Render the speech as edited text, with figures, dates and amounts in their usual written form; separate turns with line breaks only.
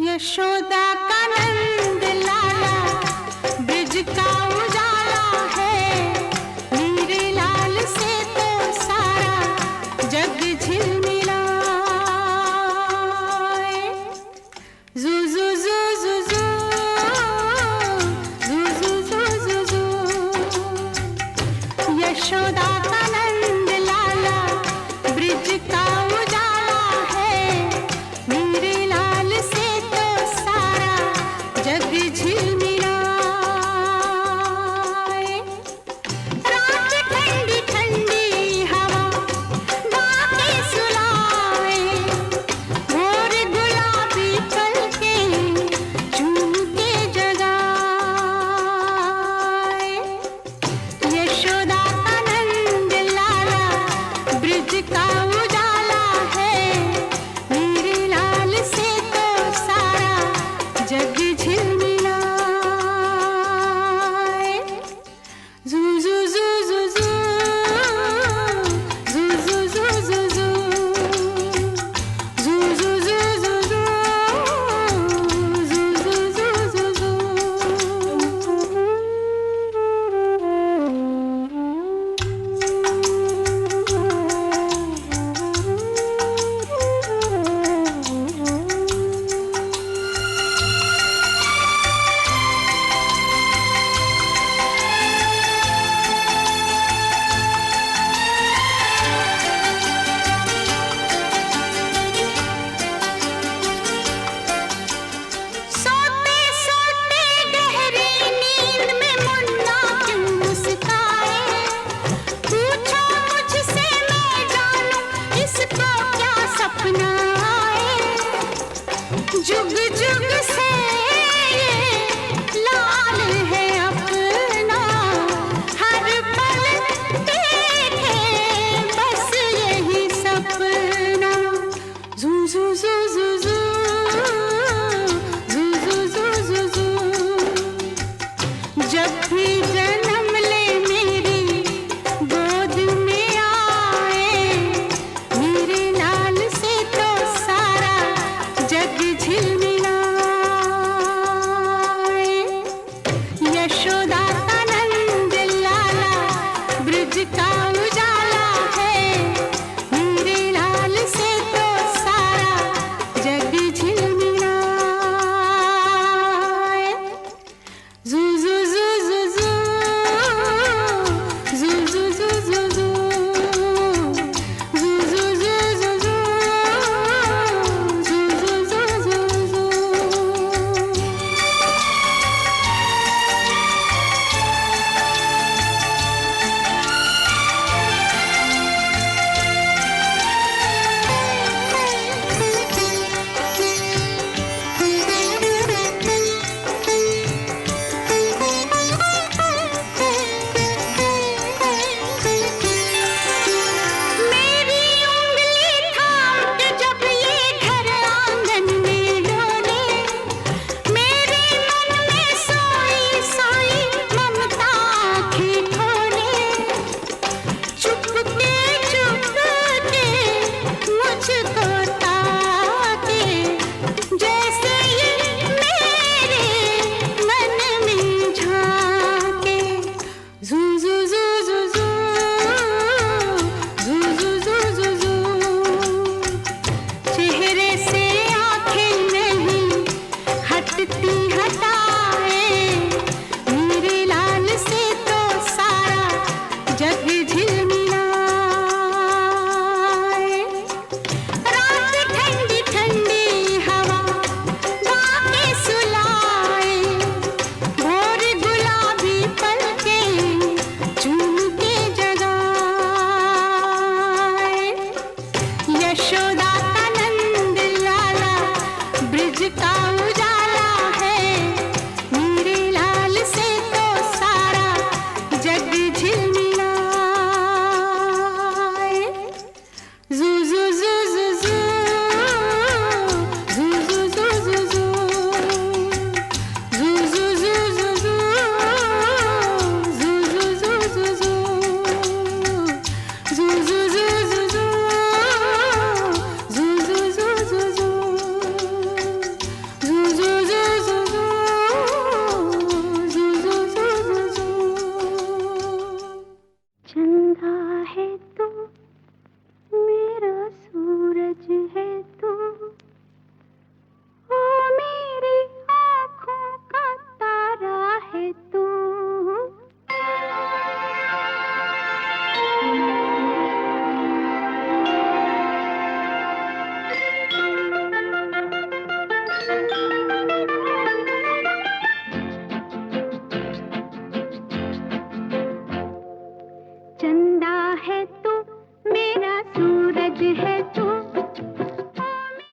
यशोदा का नंद लाला ब्रिज का उजाला है, मेरे लाल से तो सारा जग झिलमिलाए। जू जू जू जू जू जू जू जू जू जू यशोदा का नंद लाला ब्रिज का उजाला है, मेरे लाल से तो सारा जग झिलमिलाए। रात ठंडी ठंडी हवा गाके सुलाए, भोर गुलाबी पलके चूम के जगाए। यशोदा का नंद लाला ब्रिज का उजाला है, मेरे लाल से तो सारा जग झिलमिलाए। जू जू जू जू जू जू जू जू जू जू जू जू जू जू जू जू जू जू सोते सोते गहरी नींद में मुन्ना क्यों मुस्काए, पूछो मुझसे मैं जानूं इसको क्या सपना आए। जुग जुग से